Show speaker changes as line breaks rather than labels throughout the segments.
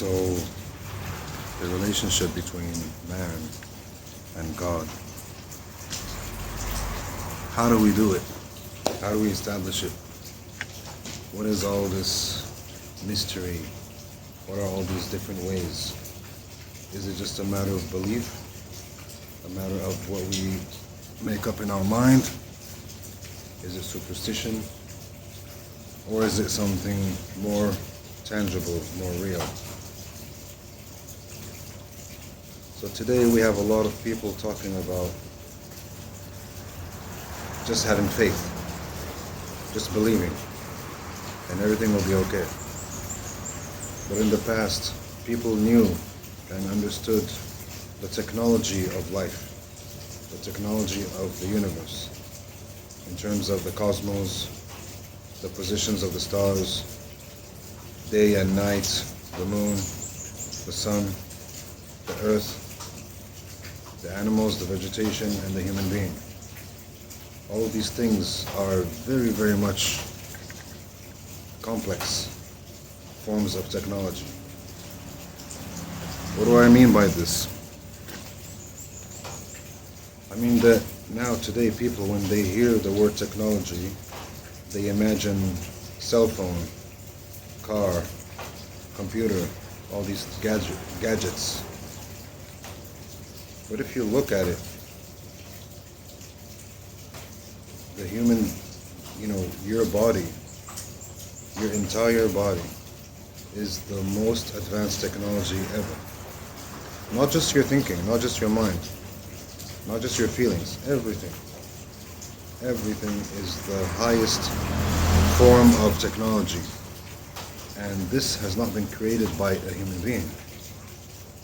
So, the relationship between man and God. How do we do it? How do we establish it? What is all this mystery? What are all these different ways? Is it just a matter of belief? A matter of what we make up in our mind? Is it superstition? Or is it something more tangible, more real? So today we have a lot of people talking about just having faith, just believing, and everything will be okay. But in the past, people knew and understood the technology of life, the technology of the universe, in terms of the cosmos, the positions of the stars, day and night, the moon, the sun, the earth, the animals, the vegetation, and the human being. All of these things are very, very much complex forms of technology. What do I mean by this? I mean that now today people, when they hear the word technology, they imagine cell phone, car, computer, all these gadgets. But if you look at it, the human, your body, your entire body is the most advanced technology ever. Not just your thinking, not just your mind, not just your feelings, everything. Everything is the highest form of technology. And this has not been created by a human being.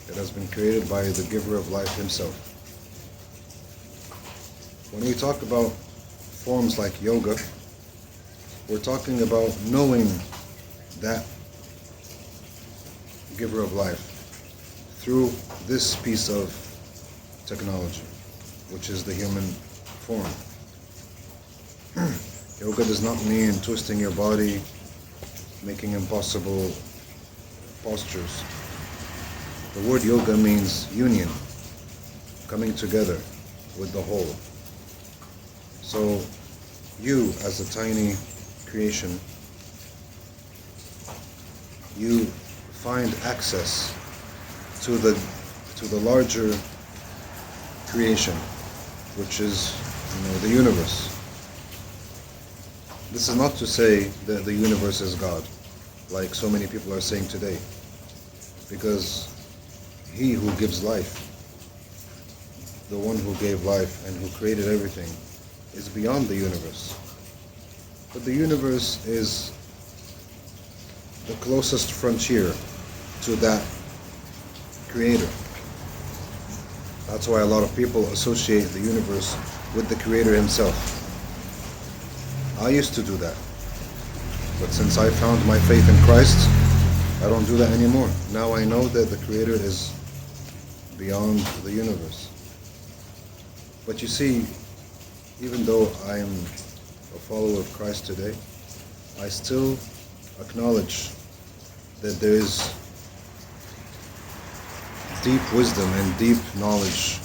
It has been created by the giver of life himself. When we talk about forms like yoga, we're talking about knowing that giver of life through this piece of technology, which is the human form. Yoga does not mean twisting your body, making impossible postures. The word yoga means union, coming together with the whole. So you, as a tiny creation, you find access to the larger creation, which is the universe. This is not to say that the universe is God, like so many people are saying today, because He who gives life, the one who gave life and who created everything, is beyond the universe. But the universe is the closest frontier to that creator. That's why a lot of people associate the universe with the creator himself. I used to do that. But since I found my faith in Christ, I don't do that anymore. Now I know that the creator is beyond the universe. But you see, even though I am a follower of Christ today, I still acknowledge that there is deep wisdom and deep knowledge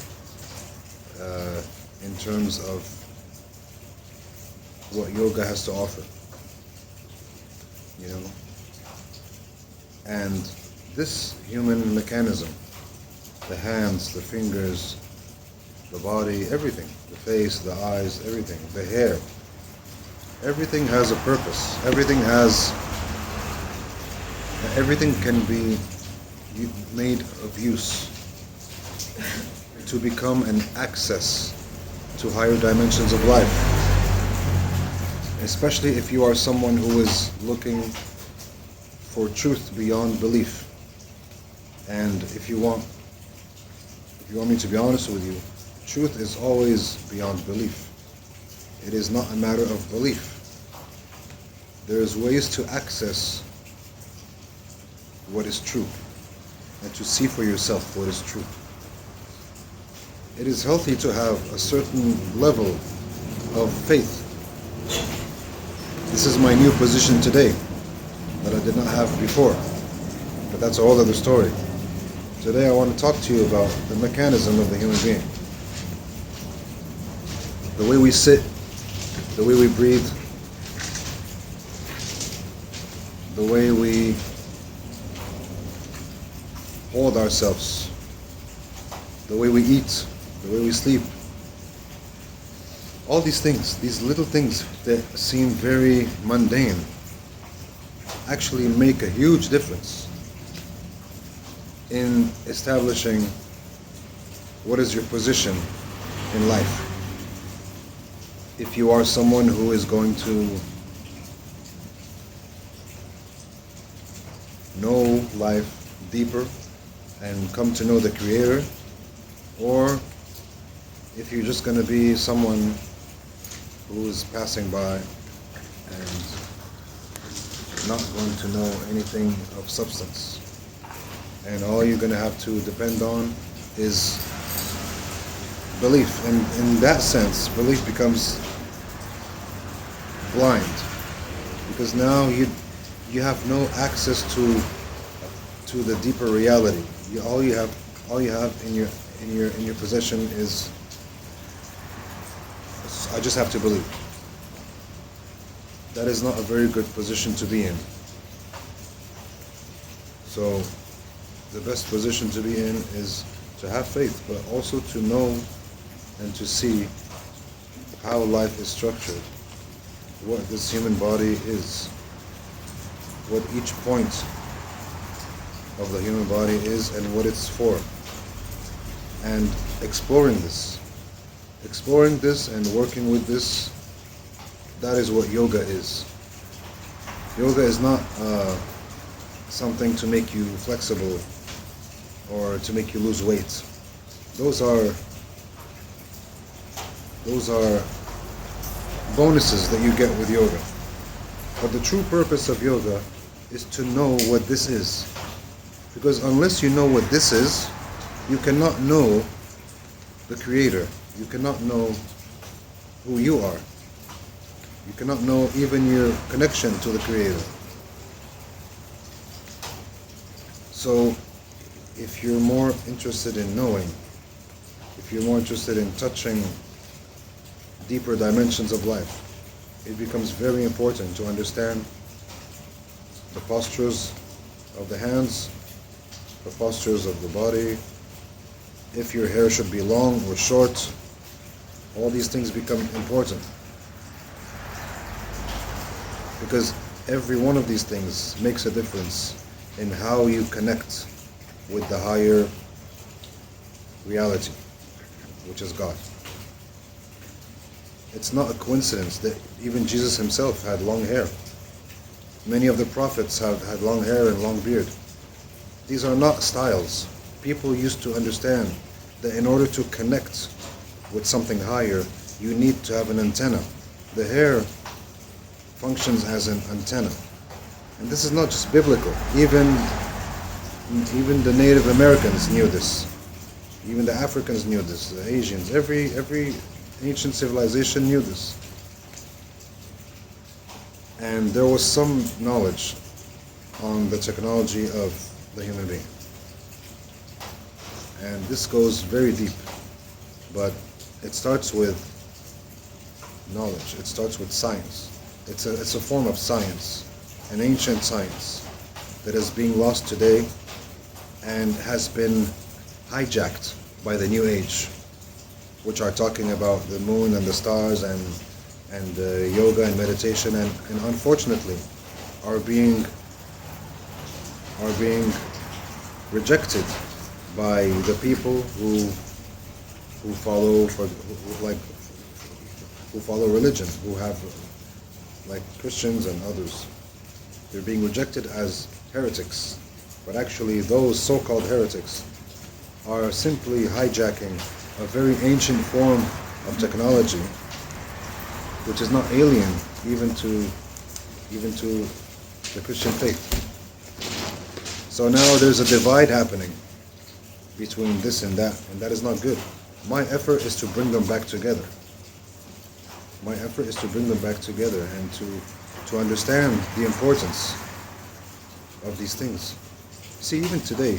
in terms of what yoga has to offer. And this human mechanism, the hands, the fingers, the body, everything, the face, the eyes, everything, the hair, everything has a purpose. Everything can be made of use to become an access to higher dimensions of life. Especially if you are someone who is looking for truth beyond belief. And if you want me to be honest with you, truth is always beyond belief. It is not a matter of belief. There's ways to access what is true and to see for yourself what is true. It is healthy to have a certain level of faith. This is my new position today that I did not have before. But that's a whole other story. Today I want to talk to you about the mechanism of the human being. The way we sit, the way we breathe, the way we hold ourselves, the way we eat, the way we sleep. All these things, these little things that seem very mundane, actually make a huge difference in establishing what is your position in life. If you are someone who is going to know life deeper and come to know the Creator, or if you're just going to be someone who's passing by and not going to know anything of substance, and all you're going to have to depend on is belief. And in that sense, belief becomes blind, because now you have no access to the deeper reality. All you have in your possession is, I just have to believe. That is not a very good position to be in. So the best position to be in is to have faith, but also to know and to see how life is structured, what this human body is, what each point of the human body is and what it's for, and exploring this and working with this. That is what yoga is. Yoga is not something to make you flexible or to make you lose weight. Those are bonuses that you get with yoga. But the true purpose of yoga is to know what this is. Because unless you know what this is, you cannot know the Creator. You cannot know who you are. You cannot know even your connection to the Creator. So if you're more interested in knowing, if you're more interested in touching deeper dimensions of life, it becomes very important to understand the postures of the hands, the postures of the body, if your hair should be long or short. All these things become important, because every one of these things makes a difference in how you connect with the higher reality, which is God. It's not a coincidence that even Jesus himself had long hair. Many of the prophets have had long hair and long beard. These are not styles. People used to understand that in order to connect with something higher, you need to have an antenna. The hair functions as an antenna. And this is not just biblical. Even the Native Americans knew this. Even the Africans knew this. The Asians, every ancient civilization knew this. And there was some knowledge on the technology of the human being. And this goes very deep. But it starts with knowledge. It starts with science. It's a form of science, an ancient science that is being lost today and has been hijacked by the New Age, which are talking about the moon and the stars and yoga and meditation, and unfortunately are being rejected by the people who follow religion, who have, like Christians and others. They're being rejected as heretics, but actually those so-called heretics are simply hijacking a very ancient form of technology, which is not alien even to the Christian faith. So now there's a divide happening between this and that is not good. My effort is to bring them back together. My effort is to bring them back together and to understand the importance of these things, See, even today,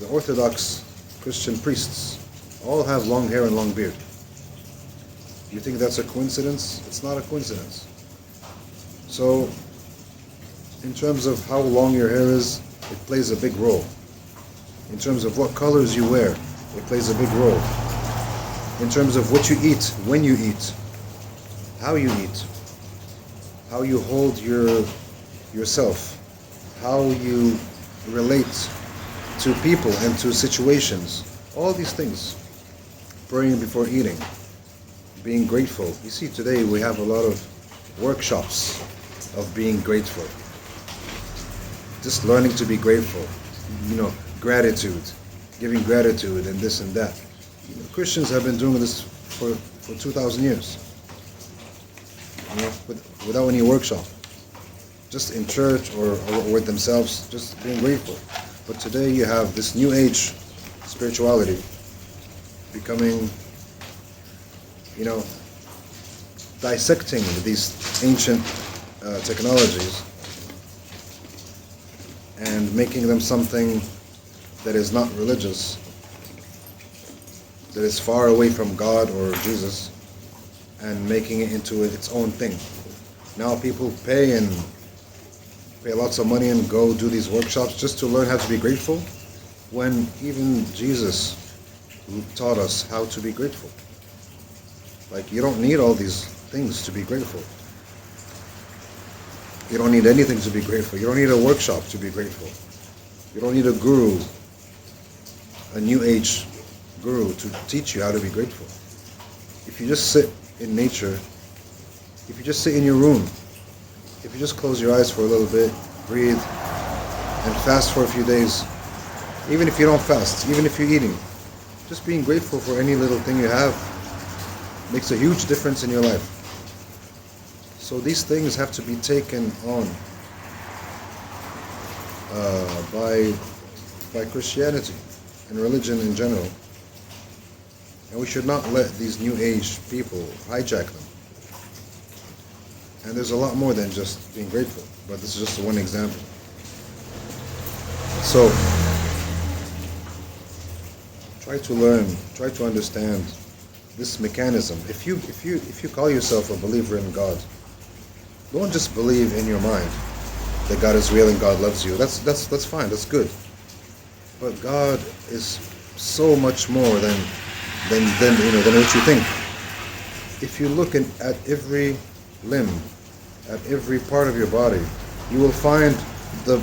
the Orthodox Christian priests all have long hair and long beard. You think that's a coincidence? It's not a coincidence. So, in terms of how long your hair is, it plays a big role. In terms of what colors you wear, it plays a big role. In terms of what you eat, when you eat, how you eat, how you hold yourself, how you relate to people and to situations, all these things. Praying before eating, being grateful. You see, today we have a lot of workshops of being grateful. Just learning to be grateful, gratitude, giving gratitude and this and that. Christians have been doing this for 2,000 years, without any workshop. Just in church or with themselves, just being grateful. But today you have this new age spirituality becoming, dissecting these ancient technologies and making them something that is not religious, that is far away from God or Jesus, and making it into its own thing. Now people pay lots of money and go do these workshops just to learn how to be grateful, when even Jesus taught us how to be grateful. Like, you don't need all these things to be grateful. You don't need anything to be grateful. You don't need a workshop to be grateful. You don't need a guru, a new age guru, to teach you how to be grateful. If you just sit in nature, if you just sit in your room, if you just close your eyes for a little bit, breathe, and fast for a few days, even if you don't fast, even if you're eating, just being grateful for any little thing you have makes a huge difference in your life. So these things have to be taken on by Christianity and religion in general. And we should not let these new age people hijack them. And there's a lot more than just being grateful, but this is just one example. So try to learn, try to understand this mechanism. If you call yourself a believer in God, don't just believe in your mind that God is real and God loves you. That's fine, that's good. But God is so much more than what you think. If you look at every limb, at every part of your body, you will find the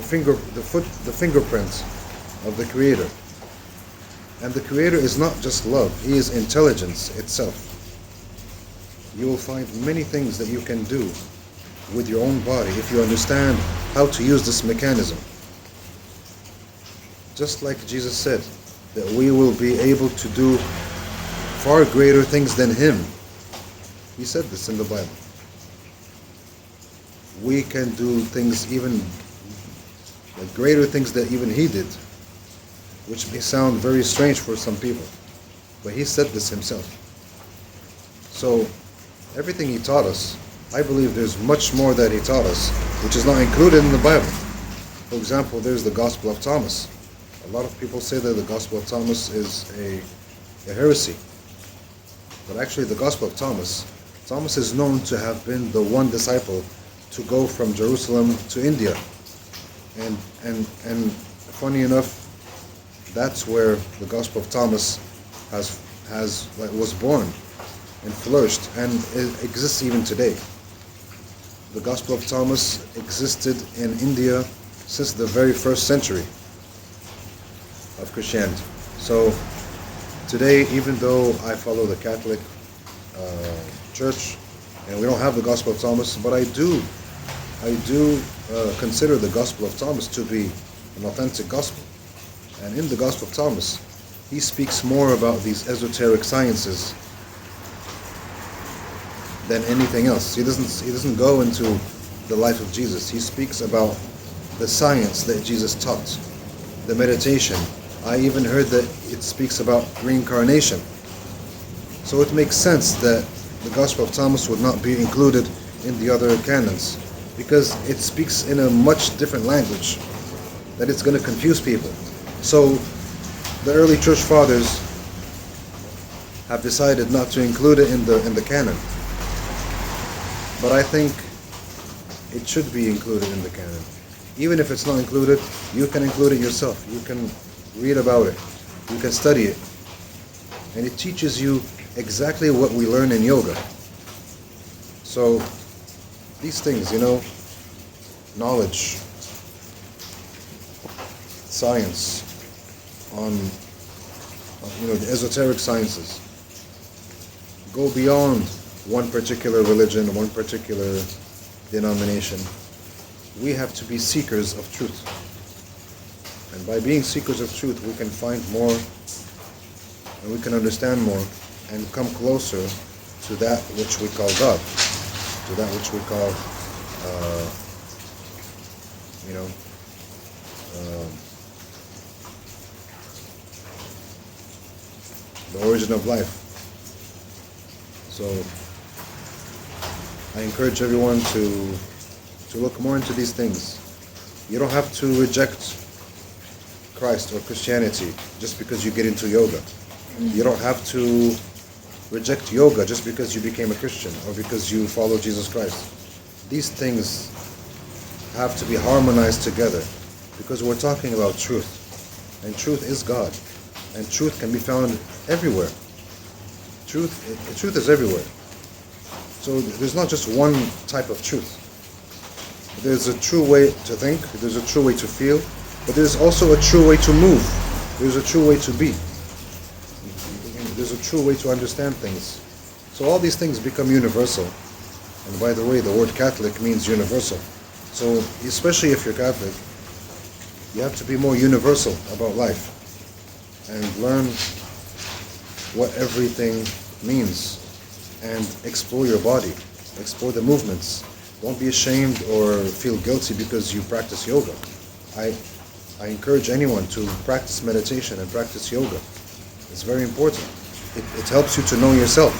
fingerprints of the Creator. And the Creator is not just love, He is intelligence itself. You will find many things that you can do with your own body if you understand how to use this mechanism. Just like Jesus said, that we will be able to do far greater things than Him. He said this in the Bible. We can do things even greater things that even He did, which may sound very strange for some people, but He said this Himself. So everything He taught us, I believe there's much more that He taught us which is not included in the Bible. For example, there's the Gospel of Thomas. A lot of people say that the Gospel of Thomas is a heresy, but actually the Gospel of Thomas is known to have been the one disciple to go from Jerusalem to India, and funny enough, that's where the Gospel of Thomas was born and flourished, and it exists even today. The Gospel of Thomas existed in India since the very first century of Christianity. So today, even though I follow the Catholic Church, and we don't have the Gospel of Thomas, but I do consider the Gospel of Thomas to be an authentic gospel. And in the Gospel of Thomas, he speaks more about these esoteric sciences than anything else. He doesn't go into the life of Jesus. He speaks about the science that Jesus taught, the meditation. I even heard that it speaks about reincarnation. So it makes sense that the Gospel of Thomas would not be included in the other canons, because it speaks in a much different language. that it's going to confuse people. So the early church fathers have decided not to include it in the canon. But I think it should be included in the canon. Even if it's not included, you can include it yourself. You can read about it. You can study it. And it teaches you exactly what we learn in yoga. So these things, knowledge, science, on the esoteric sciences, go beyond one particular religion, one particular denomination. We have to be seekers of truth. And by being seekers of truth, we can find more, and we can understand more, and come closer to that which we call God, to that which we call, the origin of life. So I encourage everyone to look more into these things. You don't have to reject Christ or Christianity just because you get into yoga. You don't have to reject yoga just because you became a Christian or because you follow Jesus Christ. These things have to be harmonized together because we're talking about truth. And truth is God. And truth can be found everywhere. Truth is everywhere. So there's not just one type of truth. There's a true way to think, there's a true way to feel, but there's also a true way to move. There's a true way to be. There's a true way to understand things. So all these things become universal. And by the way, the word Catholic means universal. So especially if you're Catholic, you have to be more universal about life and learn what everything means and explore your body, explore the movements. Don't be ashamed or feel guilty because you practice yoga. I encourage anyone to practice meditation and practice yoga. It's very important. It helps you to know yourself.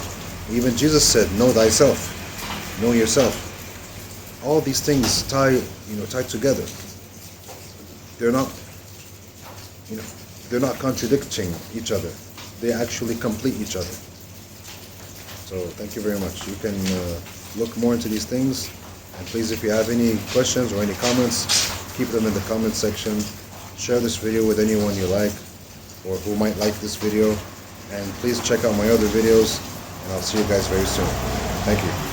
Even Jesus said, know thyself. Know yourself. All these things tie together. They're not contradicting each other. They actually complete each other. So thank you very much. You can look more into these things. And please, if you have any questions or any comments, keep them in the comment section. Share this video with anyone you like or who might like this video. And please check out my other videos. And I'll see you guys very soon. Thank you.